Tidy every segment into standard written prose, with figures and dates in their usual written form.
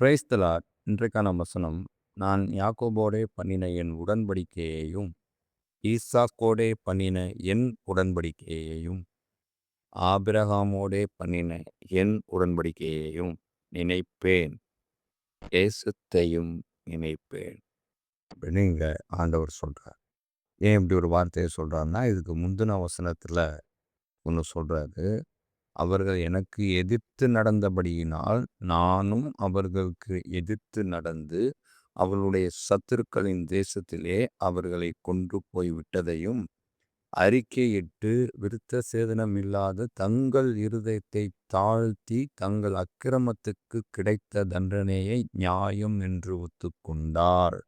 Praise the Lord. இன்றைக்கான வசனம், நான் யாக்கோபோடே பண்ணின என் உடன்படிக்கையையும் ஈசாக்கோடே பண்ணின என் உடன்படிக்கையையும் ஆபிரகாமோடே பண்ணின என் உடன்படிக்கையையும் நினைப்பேன், தேசத்தையும் நினைப்பேன் அப்படின்னு இங்க ஆண்டவர் சொல்றார். ஏன் இப்படி ஒரு வார்த்தையை சொல்றாருன்னா, இதுக்கு முந்தின வசனத்துல ஒன்று சொல்றாரு. அவர்கள் எனக்கு எதிர்த்து நடந்தபடியினால் நானும் அவர்களுக்கு எதிர்த்து நடந்து அவர்களுடைய சத்துருக்களின் தேசத்திலே அவர்களை கொண்டு போய் விட்டதையும் அறிக்கையிட்டு விருத்த சேதனம் இல்லாத தங்கள் இருதயத்தை தாழ்த்தி தங்கள் அக்கிரமத்துக்கு கிடைத்த தண்டனையை நியாயம் என்று ஒத்துக்கொண்டார்.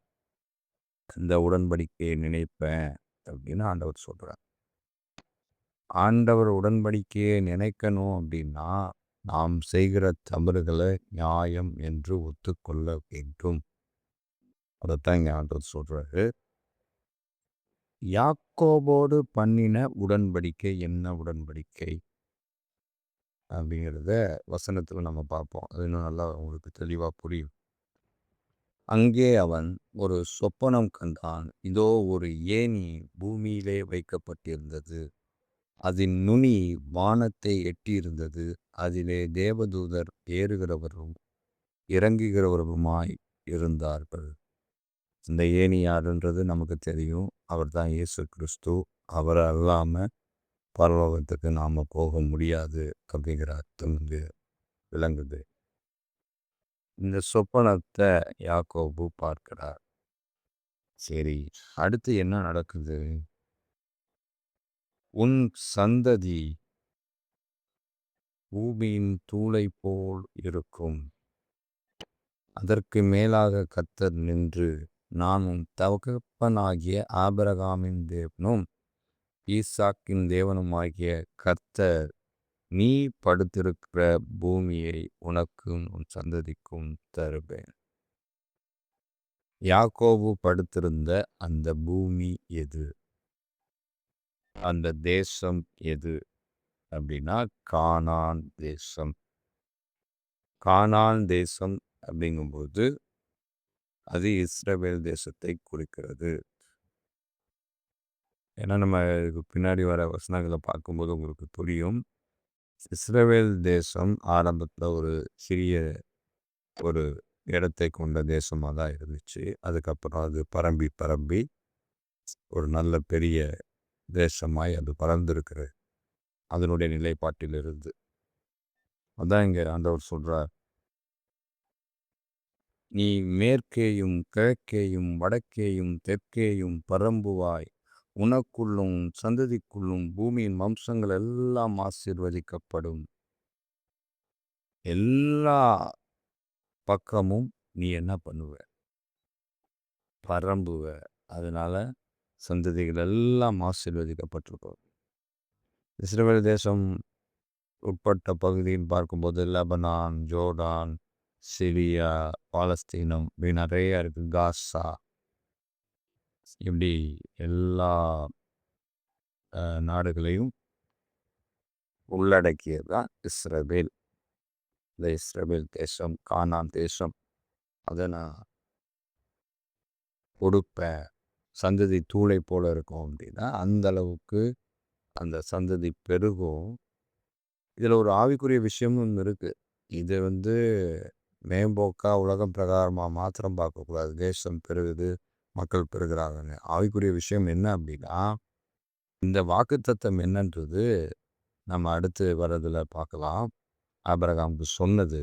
இந்த உடன்படிக்கையை நினைப்பேன் அப்படின்னு ஆண்டவர் சொல்றார். ஆண்டவர் உடன்படிக்கையை நினைக்கணும் அப்படின்னா நாம் செய்கிற தவறுகளை நியாயம் என்று ஒத்துக்கொள்ள வேண்டும். அதைத்தான் இங்கே ஆண்டவர் சொல்றாரு. யாக்கோபோடு பண்ணின உடன்படிக்கை என்ன உடன்படிக்கை அப்படிங்கிறத வசனத்தில் நம்ம பார்ப்போம். அது இன்னும் நல்லா உங்களுக்கு தெளிவாக புரியும். அங்கே அவன் ஒரு சொப்பனம் கண்டான். இதோ ஒரு ஏணி பூமியிலே வைக்கப்பட்டிருந்தது. அதன் நுனி வானத்தை எட்டியிருந்தது. அதிலே தேவதூதர் ஏறுகிறவரும் இறங்குகிறவருமாய் இருந்தார்கள். இந்த ஏணி யாருன்றது நமக்கு தெரியும். அவர் தான் இயேசு கிறிஸ்து. அவரை அல்லாமல் பரலோகத்துக்கு நாம் போக முடியாது அப்படிங்கிற அர்த்தம் இங்கு விளங்குது. இந்த சொப்பனத்தை யாக்கோபு பார்க்கிறார். சரி, அடுத்து என்ன நடக்குது? உன் சந்ததி பூமியின் தூளை போல் இருக்கும். அதற்கு மேலாக கர்த்தர் நின்று, நான் உன் தகப்பனாகிய ஆபிரகாமின் தேவனும் ஈசாக்கின் தேவனுமாகிய கர்த்தர் நீ படுத்திருக்கிற பூமியை உனக்கும் உன் சந்ததிக்கும் தருவேன். யாக்கோபு படுத்திருந்த அந்த பூமி எது? அந்த தேசம் எது அப்படின்னா கானான் தேசம். கானான் தேசம் அப்படிங்கும்போது அது இஸ்ரவேல் தேசத்தை குறிக்கிறது. ஏன்னா நம்ம இதுக்கு பின்னாடி வர வசனங்களை பார்க்கும்போது உங்களுக்கு புரியும். இஸ்ரவேல் தேசம் ஆரம்பத்தில் ஒரு சிறிய ஒரு இடத்தை கொண்ட தேசமாக தான் இருந்துச்சு. அதுக்கப்புறம் அது பரம்பி பரம்பி ஒரு நல்ல பெரிய தேசமாய் அது பறந்திருக்கிறது அதனுடைய நிலைப்பாட்டிலிருந்து. அதான் இங்கே ஆண்டவர் சொல்கிறார், நீ மேற்கேயும் கிழக்கேயும் வடக்கேயும் தெற்கேயும் பரம்புவாய். உனக்குள்ளும் சந்ததிக்குள்ளும் பூமியின் வம்சங்கள் எல்லாம் ஆசீர்வதிக்கப்படும். எல்லா பக்கமும் நீ என்ன பண்ணுவ? பரம்புவ. அதனால சந்ததிகள் எல்லாம் ஆசீர்வதிக்கப்பட்டிருக்கும். இஸ்ரவேல் தேசம் உட்பட்ட பகுதின்னு பார்க்கும்போது லெபனான், ஜோர்டான், சிரியா, பாலஸ்தீனம் இப்படி நிறைய இருக்குது. காசா, இப்படி எல்லா நாடுகளையும் உள்ளடக்கியது தான் இஸ்ரவேல். இந்த இஸ்ரவேல் தேசம், கானான் தேசம், அதை நான் கொடுப்பேன். சந்ததி தூளை போல இருக்கும் அப்படின்னா அந்த அளவுக்கு அந்த சந்ததி பெருகும். இதில் ஒரு ஆவிக்குரிய விஷயமும் இருக்குது. இது மேம்போக்கா உலகம் பிரகாரமாக மாத்திரம் பார்க்கக்கூடாது. தேசம் பெருகுது, மக்கள் பெருகிறாங்கன்னு. ஆவிக்குரிய விஷயம் என்ன அப்படின்னா, இந்த வாக்குத்தத்தம் என்னன்றது நம்ம அடுத்து வர்றதில் பார்க்கலாம். ஆபிரகாமுக்கு சொன்னது,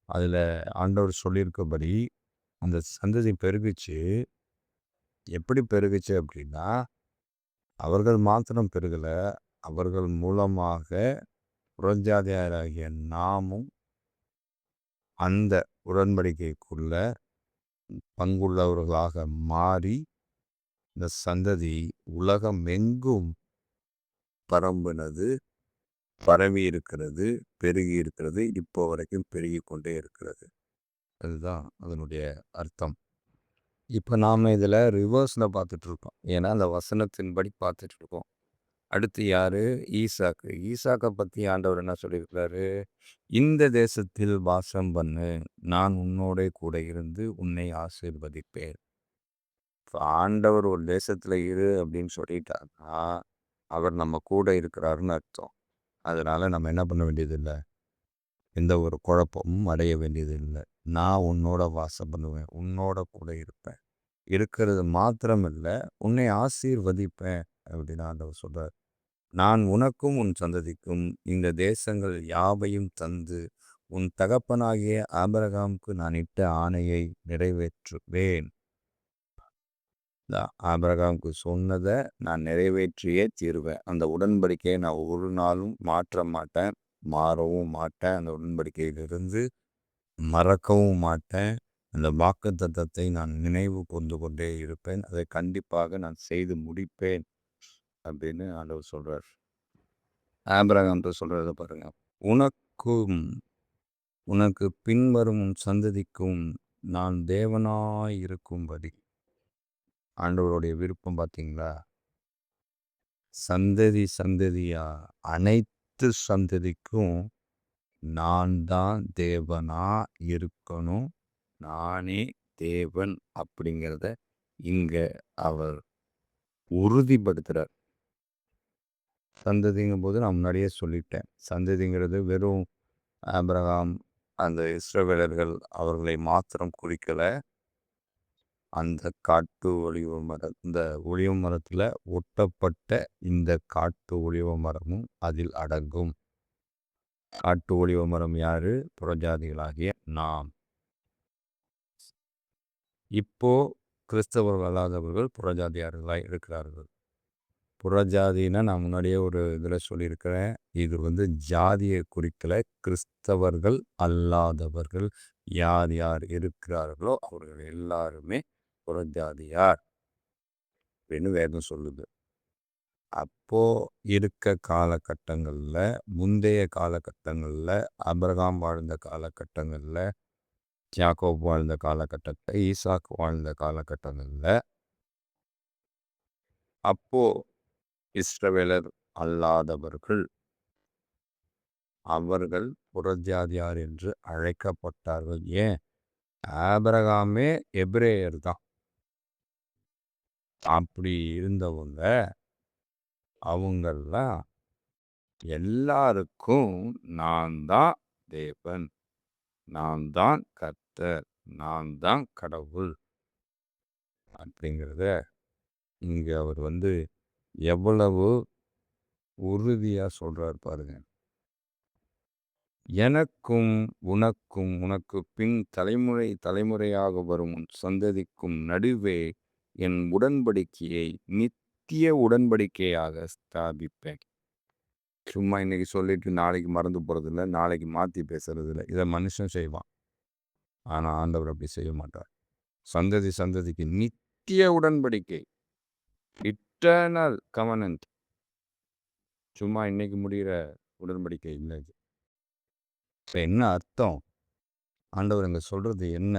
அதில் ஆண்டவர் சொல்லியிருக்கபடி அந்த சந்ததி பெருகுச்சு. எப்படி பெருகுச்சு அப்படின்னா, அவர்கள் மாத்திரம் பெருகலை, அவர்கள் மூலமாக புறஜாதியாராகிய நாமும் அந்த உடன்படிக்கைக்குள்ள பங்குள்ளவர்களாக மாறி இந்த சந்ததி உலகம் எங்கும் பரம்பினது, பரவி இருக்கிறது, பெருகி இருக்கிறது, இப்போ வரைக்கும் பெருகி கொண்டே இருக்கிறது. அதுதான் அதனுடைய அர்த்தம். இப்போ நாம் இதில் ரிவர்ஸில் பார்த்துட்ருக்கோம். ஏன்னா அந்த வசனத்தின்படி பார்த்துட்ருக்கோம். அடுத்து யாரு? ஈசாக்கு. ஈசாக்க பத்தி ஆண்டவர் என்ன சொல்லியிருக்கிறாரு? இந்த தேசத்தில் வாசம் பண்ணு. நான் உன்னோடே கூட இருந்து உன்னை ஆசீர்வதிப்பேன். இப்ப ஆண்டவர் ஒரு தேசத்துல இரு அப்படின்னு சொல்லிட்டாருன்னா, அவர் நம்ம கூட இருக்கிறாருன்னு அர்த்தம். அதனால நம்ம என்ன பண்ண வேண்டியதில்ல, எந்த ஒரு குழப்பமும் அடைய வேண்டியதில்ல. நான் உன்னோட வாசம் பண்ணுவேன். உன்னோட கூட இருப்பேன். இருக்கிறது மாத்திரமல்ல, உன்னை ஆசீர்வதிப்பேன் அப்படின்னு ஆண்டவர் சொல்றார். நான் உனக்கும் உன் சந்ததிக்கும் இந்த தேசங்கள் யாவையும் தந்து, உன் தகப்பனாகிய ஆபிரகாமுக்கு நான் இட்ட ஆணையை நிறைவேற்றுவேன். ஆபிரகாமுக்கு சொன்னதை நான் நிறைவேற்றியே தீருவேன். அந்த உடன்படிக்கையை நான் ஒரு நாளும் மாற்ற மாட்டேன், மாறவும் மாட்டேன். அந்த உடன்படிக்கையிலிருந்து மறக்கவும் மாட்டேன். அந்த வாக்குத்தத்தத்தை நான் நினைவு கொண்டு கொண்டே இருப்பேன். அதை கண்டிப்பாக நான் செய்து முடிப்பேன் அப்படின்னு ஆண்டவர் சொல்றார். ஆபிரகாம்கிட்ட சொல்றத பாருங்க. உனக்கும் உனக்கு பின்வரும் உன் சந்ததிக்கும் நான் தேவனாய் இருக்கும்படி. ஆண்டவருடைய விருப்பம் பார்த்தீங்களா? சந்ததி சந்ததியா அனைத்து சந்ததிக்கும் நான் தான் தேவனா இருக்கணும். நானே தேவன் அப்படிங்கிறத இங்க அவர் உறுதிப்படுத்துறார். சந்ததிங்கும்போது நான் முன்னாடியே சொல்லிட்டேன். சந்ததிங்கிறது வெறும் ஆபிரகாம், அந்த இஸ்ரவேலர்கள் அவர்களை மாத்திரம் குறிக்கல. அந்த காட்டு இந்த ஒலிவ மரத்துல ஒட்டப்பட்ட இந்த காட்டு ஒலிவ மரமும் அதில் அடங்கும். காட்டு ஒலிவ மரம் யாரு? புறஜாதிகளாகிய நாம். இப்போ கிறிஸ்தவர்கள் அல்லாதவர்கள் புறஜாதியார்களாய் இருக்கிறார்கள். புறஜாதின்னா நான் முன்னாடியே ஒரு இதில் சொல்லியிருக்கிறேன். இது ஜாதியை குறிக்கல. கிறிஸ்தவர்கள் அல்லாதவர்கள் யார் யார் இருக்கிறார்களோ அவர்கள் எல்லாருமே புறஜாதியார் அப்படின்னு வேதம் சொல்லுது. அப்போ இருக்க காலகட்டங்கள்ல, முந்தைய காலகட்டங்கள்ல, ஆபிரகாம் வாழ்ந்த காலகட்டங்கள்ல, யாக்கோபு வாழ்ந்த காலகட்டத்தில், ஈசாக்கு வாழ்ந்த காலகட்டங்கள்ல, அப்போ இஸ்ரவேலர் அல்லாதவர்கள் அவர்கள் புறஜாதியார் என்று அழைக்கப்பட்டார்கள். ஏன்? ஆபிரகாமே எபிரேயர் தான். அப்படி இருந்தவங்க அவங்கெல்லாம் எல்லாருக்கும் நான் தான் தேவன், நான் தான் கர்த்தர், நான் தான் கடவுள் அப்படிங்கிறத இங்க அவர் எவ்வளவு உறுதியா சொல்றார் பாருங்க. எனக்கும் உனக்கும் உனக்கு பின் தலைமுறை தலைமுறையாக வரும் உன் சந்ததிக்கும் நடுவே என் உடன்படிக்கையை நித்திய உடன்படிக்கையாக ஸ்தாபிப்பேன். சும்மா இன்னைக்கு சொல்லிட்டு நாளைக்கு மறந்து போறதில்ல, நாளைக்கு மாற்றி பேசுறதில்ல. இதை மனுஷன் செய்வான். ஆனால் ஆண்டவர் அப்படி செய்ய மாட்டார். சந்ததி சந்ததிக்கு நித்திய உடன்படிக்கை, இட்டர்னல் கவனன்ட். சும்மா இன்னைக்கு முடிகிற உடன்படிக்கை இல்லை. இப்போ என்ன அர்த்தம்? ஆண்டவர் இங்கே சொல்றது என்ன?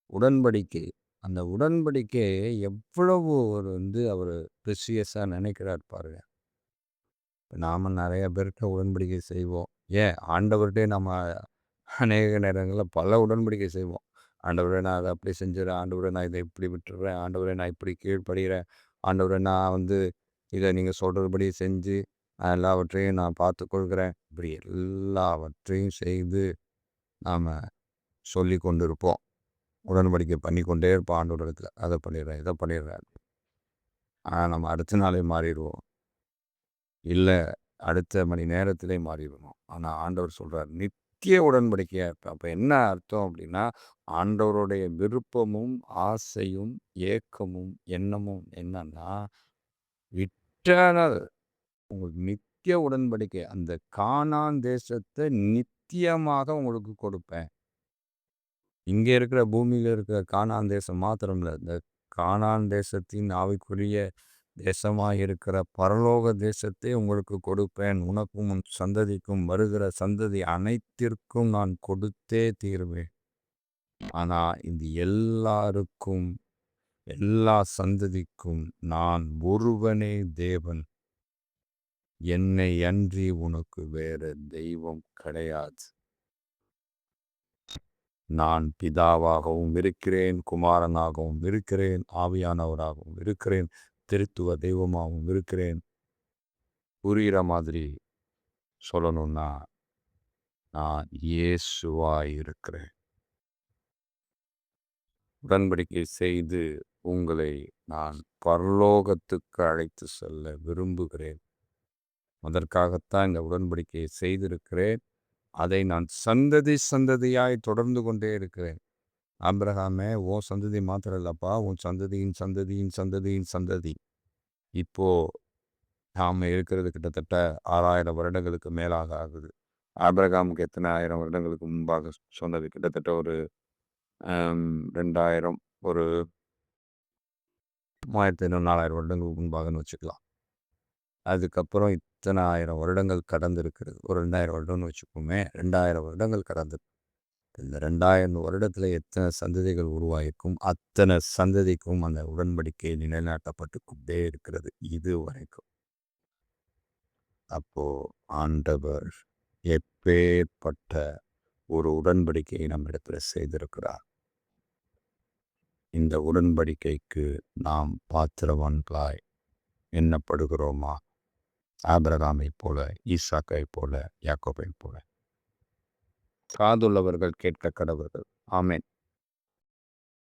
உடன்படிக்கை. அந்த உடன்படிக்கையை எவ்வளவு ஒரு அவர் ப்ரெஷியஸாக நினைக்கிறார் பாருங்க. நாம் நிறைய பேர்கிட்ட உடன்படிக்கை செய்வோம். ஏன் ஆண்டவர்கிட்டே நம்ம அநேக நேரங்களில் பல உடன்படிக்கை செய்வோம். ஆண்டவரே நான் அதை அப்படி செஞ்சிடறேன், ஆண்டவரே நான் இதை இப்படி விட்டுடுறேன், ஆண்டவரே நான் இப்படி கீழ்ப்படுகிறேன், ஆண்டவரே நான் இதை நீங்கள் சொல்கிறபடி செஞ்சு எல்லாவற்றையும் நான் பார்த்துக்கொள்கிறேன். இப்படி எல்லாவற்றையும் செய்து நாம் சொல்லி கொண்டு இருப்போம். உடன்படிக்கை பண்ணி கொண்டே இருப்போம் ஆண்டவரிடத்தில். அதை பண்ணிடுறேன், இதை பண்ணிடுறேன். ஆனால் நம்ம அடுத்த நாளே மாறிடுவோம். இல்லை அடுத்த மணி நேரத்திலே மாறிடணும். ஆனால் ஆண்டவர் சொல்கிறார் நித்திய உடன்படிக்கையாக இருப்பேன். அப்போ என்ன அர்த்தம் அப்படின்னா, ஆண்டவருடைய விருப்பமும் ஆசையும் ஏக்கமும் எண்ணமும் என்னன்னா, இட்டர்னல் உங்களுக்கு நித்திய உடன்படிக்கை. அந்த கானான் தேசத்தை நித்தியமாக உங்களுக்கு கொடுப்பேன். இங்கே இருக்கிற பூமியில் இருக்கிற கானான் தேசம் மாத்திரம் இல்லை, இந்த கானான் தேசத்தின் ஆவிக்குரிய தேசமாக இருக்கிற பரலோக தேசத்தை உங்களுக்கு கொடுப்பேன். உனக்கும் உன் சந்ததிக்கும் வருகிற சந்ததி அனைத்திற்கும் நான் கொடுத்தே தீருவேன். ஆனால் இது எல்லாருக்கும் எல்லா சந்ததிக்கும் நான் ஒருவனே தேவன். என்னை அன்றி உனக்கு வேற தெய்வம் கிடையாது. நான் பிதாவாகவும் இருக்கிறேன், குமாரனாகவும் இருக்கிறேன், ஆவியானவராகவும் இருக்கிறேன், திருத்துவ தெய்வமாகவும் இருக்கிறேன். புரிகிற மாதிரி சொல்லணும்னா நான் இயேசுவாய் இருக்கிறேன். உடன்படிக்கை செய்து உங்களை நான் பரலோகத்துக்கு அழைத்து செல்ல விரும்புகிறேன். அதற்காகத்தான் இந்த உடன்படிக்கையை செய்திருக்கிறேன். அதை நான் சந்ததி சந்ததியாய் தொடர்ந்து கொண்டே இருக்கிறேன். ஆபிரகாமே, உன் சந்ததி மாத்திரம் இல்லப்பா, உன் சந்ததியின் சந்ததியின் சந்ததியின் சந்ததி. இப்போ நாம் இருக்கிறது கிட்டத்தட்ட 6000 வருடங்களுக்கு மேலாக ஆகுது. ஆபிரகாமுக்கு எத்தனை 1000 வருடங்களுக்கு முன்பாக சொன்னது? கிட்டத்தட்ட ஒரு 2000, ஒரு 3500, 4000 வருடங்களுக்கு முன்பாகன்னு வச்சுக்கலாம். அதுக்கப்புறம் இத்தனை 1000 வருடங்கள் கடந்து இருக்கிறது. ஒரு 2000 வருடம்னு வச்சுக்கோமே. 2000 வருடங்கள் கடந்து. இந்த 2000 வருடத்தில் எத்தனை சந்ததிகள் உருவாயிருக்கும், அத்தனை சந்ததிக்கும் அந்த உடன்படிக்கை நிலைநாட்டப்பட்டு கொண்டே இருக்கிறது இது வரைக்கும். அப்போ ஆண்டவர் எப்பேற்பட்ட ஒரு உடன்படிக்கையை நம்மிடத்தில் செய்திருக்கிறார். இந்த உடன்படிக்கைக்கு நாம் பாத்திரவான்களாய் எண்ணப்படுகிறோமா? ஆபிரகாமை போல, ஈசாக்கை போல, யாக்கோபை போல. காதுள்ளவர்கள் கேட்க கடவர்கள். ஆமென்.